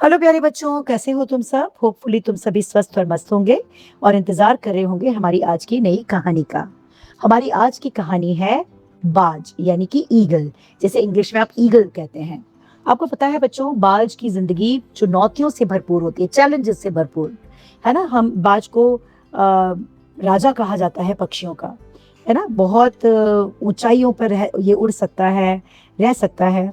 Hello प्यारे बच्चों, कैसे हो तुम सब? होपफुली तुम सभी स्वस्थ और मस्त होंगे और इंतजार कर रहे होंगे हमारी आज की नई कहानी का। हमारी आज की कहानी है बाज यानी कि ईगल, जैसे इंग्लिश में आप ईगल कहते हैं। आपको पता है बच्चों, बाज की जिंदगी चुनौतियों से भरपूर होती है, चैलेंजेस से भरपूर, है ना। हम बाज को राजा कहा जाता है पक्षियों का, है ना। बहुत ऊंचाइयों पर ये उड़ सकता है, रह सकता है।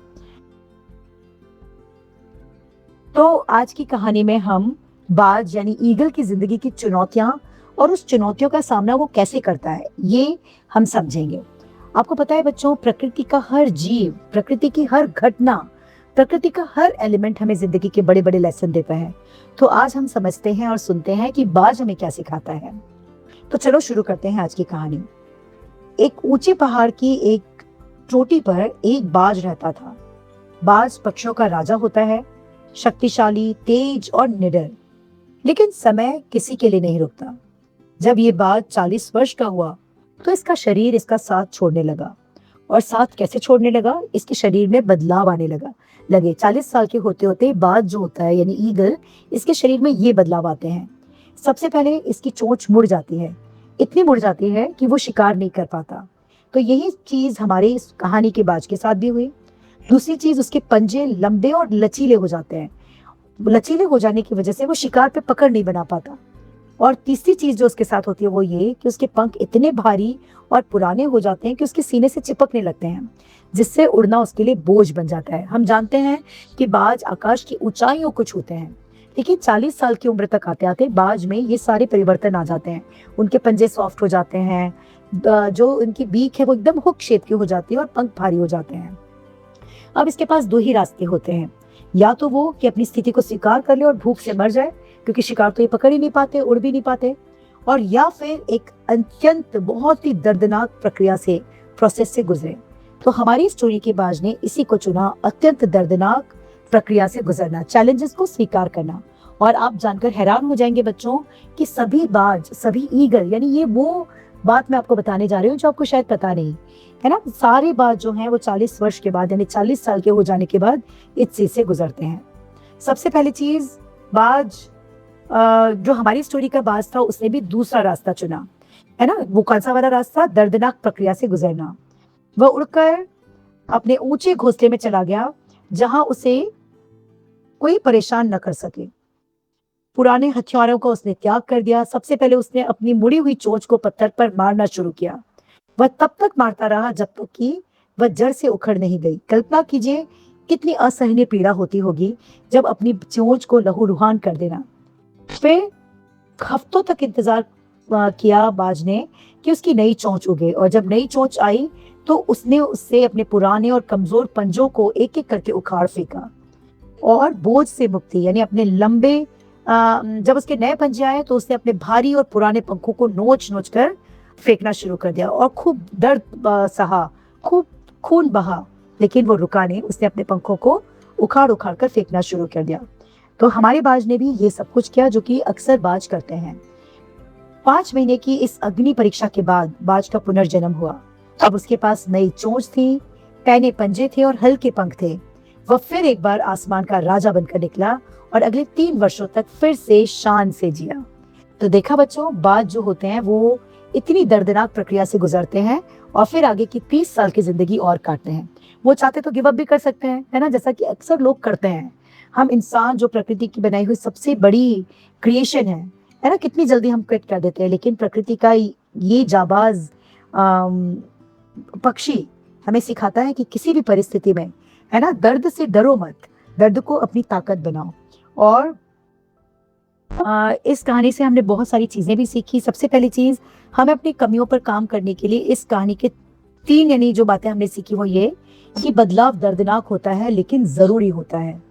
तो आज की कहानी में हम बाज यानी ईगल की जिंदगी की चुनौतियां और उस चुनौतियों का सामना वो कैसे करता है, ये हम समझेंगे। आपको पता है बच्चों, प्रकृति का हर जीव, प्रकृति की हर घटना, प्रकृति का हर एलिमेंट हमें जिंदगी के बड़े बड़े लेसन देता है। तो आज हम समझते हैं और सुनते हैं कि बाज हमें क्या सिखाता है। तो चलो शुरू करते हैं आज की कहानी। एक ऊंचे पहाड़ की एक चोटी पर एक बाज रहता था। बाज पक्षियों का राजा होता है, शक्तिशाली, तेज और निडर। लेकिन समय किसी के लिए नहीं रुकता। जब ये बाज 40 वर्ष का हुआ तो इसका शरीर इसका साथ छोड़ने लगा। और साथ कैसे छोड़ने लगा? इसके शरीर में बदलाव आने लगे 40 साल के होते होते बाज जो होता है यानी ईगल, इसके शरीर में ये बदलाव आते हैं। सबसे पहले इसकी चोंच मुड़ जाती है, इतनी मुड़ जाती है कि वो शिकार नहीं कर पाता। तो यही चीज हमारे इस कहानी के बाज के साथ भी हुई। दूसरी चीज, उसके पंजे लंबे और लचीले हो जाते हैं। लचीले हो जाने की वजह से वो शिकार पे पकड़ नहीं बना पाता। और तीसरी चीज जो उसके साथ होती है वो ये कि उसके पंख इतने भारी और पुराने हो जाते हैं कि उसके सीने से चिपकने लगते हैं, जिससे उड़ना उसके लिए बोझ बन जाता है। हम जानते हैं कि बाज आकाश की ऊंचाइयों को छूते हैं, लेकिन 40 साल की उम्र तक आते आते बाज में ये सारे परिवर्तन आ जाते हैं। उनके पंजे सॉफ्ट हो जाते हैं, जो उनकी बीक है वो एकदम हुक शेप की हो जाती है और पंख भारी हो जाते हैं। अब इसके पास दो ही रास्ते होते हैं, या तो वो कि अपनी स्थिति को स्वीकार कर ले और भूख से मर जाए, क्योंकि शिकार तो ये पकड़ ही नहीं पाते, उड़ भी नहीं पाते, और या फिर एक अत्यंत बहुत ही दर्दनाक प्रक्रिया से, प्रोसेस से गुजरे। तो हमारी स्टोरी के बाज ने इसी को चुना, अत्यंत दर्दनाक प्रक्रिया से गुजरना, चैलेंजेस को स्वीकार करना। और आप जानकर हैरान हो जाएंगे बच्चों कि सभी बाज, सभी ईगल, यानी ये वो बात मैं आपको बताने जा रही हूँ जो आपको शायद पता नहीं है ना, सारे बाज जो हैं वो 40 वर्ष के बाद यानी 40 साल के हो जाने के बाद इस चीज से गुजरते हैं। सबसे पहली चीज, बाज जो हमारी स्टोरी का बाज था उसने भी दूसरा रास्ता चुना, है ना। वो कौन सा वाला रास्ता? दर्दनाक प्रक्रिया से गुजरना। वह उड़कर अपने ऊंचे घोंसले में चला गया जहां उसे कोई परेशान न कर सके। पुराने हथियारों का उसने त्याग कर दिया। सबसे पहले उसने अपनी मुड़ी हुई चोंच को पत्थर पर मारना शुरू किया। वह तब तक मारता रहा जब तक कि वह जड़ से उखड़ नहीं गई। कल्पना कीजिए कितनी असहनीय पीड़ा होती होगी जब अपनी चोंच को लहूलुहान कर देना। फिर हफ्तों तक इंतजार किया बाज ने कि उसकी नई चोंच उगे, और जब नई चोंच आई तो उसने उससे अपने पुराने और कमजोर पंजों को एक एक करके उखाड़ फेंका और बोझ से मुक्ति यानी अपने लंबे जब उसके नए पंजे आए तो उसने अपने भारी और पुराने पंखों को नोच नोच कर फेंकना शुरू कर दिया और खूब दर्द सहा, खूब खून बहा, लेकिन वो रुका नहीं। उसने अपने पंखों को उखाड़ उखाड़ कर फेंकना शुरू कर दिया। तो हमारे बाज ने भी ये सब कुछ किया जो कि अक्सर बाज करते हैं। 5 महीने की इस अग्नि परीक्षा के बाद बाज का पुनर्जन्म हुआ। अब उसके पास नई चोंच थी, पैने पंजे थे और हल्के पंख थे। वह फिर एक बार आसमान का राजा बनकर निकला और अगले 3 वर्षों तक फिर से शान से जिया। तो देखा बच्चों, बाज जो होते हैं वो इतनी दर्दनाक प्रक्रिया से गुजरते हैं और फिर आगे की 30 साल की जिंदगी और काटते हैं। वो चाहते तो गिव अप भी कर सकते हैं, है ना, जैसा कि अक्सर लोग करते हैं। हम इंसान जो प्रकृति की बनाई हुई सबसे बड़ी क्रिएशन है ना, कितनी जल्दी हम क्विट कर देते हैं। लेकिन प्रकृति का ये जाबाज पक्षी हमें सिखाता है कि किसी भी परिस्थिति में, है ना, दर्द से डरो मत, दर्द को अपनी ताकत बनाओ। और इस कहानी से हमने बहुत सारी चीजें भी सीखी। सबसे पहली चीज, हमें अपनी कमियों पर काम करने के लिए इस कहानी के 3 यानी जो बातें हमने सीखी वो ये कि बदलाव दर्दनाक होता है लेकिन जरूरी होता है।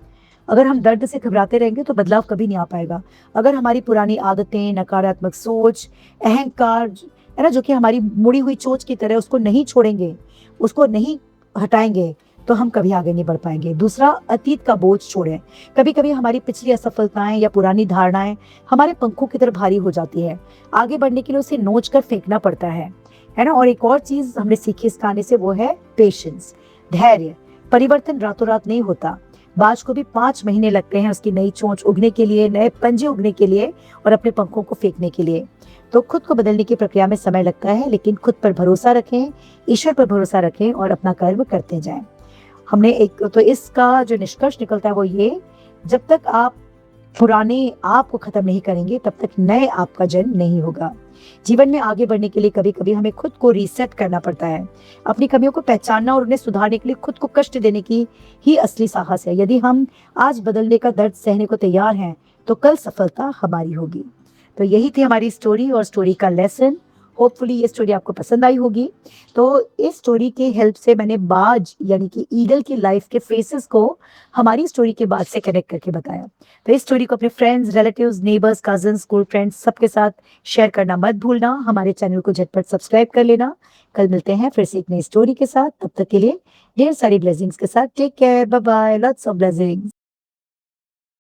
अगर हम दर्द से घबराते रहेंगे तो बदलाव कभी नहीं आ पाएगा। अगर हमारी पुरानी आदतें, नकारात्मक सोच, अहंकार, है ना, जो कि हमारी मुड़ी हुई चोंच की तरह, उसको नहीं छोड़ेंगे, उसको नहीं हटाएंगे, तो हम कभी आगे नहीं बढ़ पाएंगे। दूसरा, अतीत का बोझ छोड़ें। कभी कभी हमारी पिछली असफलताएं या पुरानी धारणाएं हमारे पंखों की तरह भारी हो जाती है। आगे बढ़ने के लिए उसे नोच कर फेंकना पड़ता है ना। और एक और चीज हमने सीखी इस कहानी से, वो है पेशेंस, धैर्य। परिवर्तन रातों रात नहीं होता, बाज को भी 5 महीने लगते हैं उसकी नई चोंच उगने के लिए, नए पंजे उगने के लिए और अपने पंखों को फेंकने के लिए। तो खुद को बदलने की प्रक्रिया में समय लगता है, लेकिन खुद पर भरोसा रखें, ईश्वर पर भरोसा रखें और अपना कर्म करते जाएं। हमने एक तो इसका जो निष्कर्ष निकलता है वो ये, जब तक आप पुराने आप को खत्म नहीं करेंगे तब तक नए आप का जन्म नहीं होगा। जीवन में आगे बढ़ने के लिए कभी-कभी हमें खुद को रीसेट करना पड़ता है। अपनी कमियों को पहचानना और उन्हें सुधारने के लिए खुद को कष्ट देने की ही असली साहस है। यदि हम आज बदलने का दर्द सहने को तैयार हैं, तो कल सफलता हमारी होगी। तो यही थी हमारी स्टोरी और स्टोरी का लेसन। होपफुली ये स्टोरी आपको पसंद आई होगी। तो इस स्टोरी के हेल्प से मैंने बाज यानी कि ईगल की लाइफ के फेसेस को हमारी स्टोरी के बाद से कनेक्ट करके बताया। तो इस स्टोरी को अपने friends, relatives, neighbours, cousins, school friends सबके साथ शेयर करना मत भूलना। हमारे चैनल को झटपट सब्सक्राइब कर लेना। कल मिलते हैं फिर से एक नई स्टोरी के साथ। तब तक के लिए ढेर सारी ब्लेसिंग्स के साथ। Take care, bye bye, lots of blessings.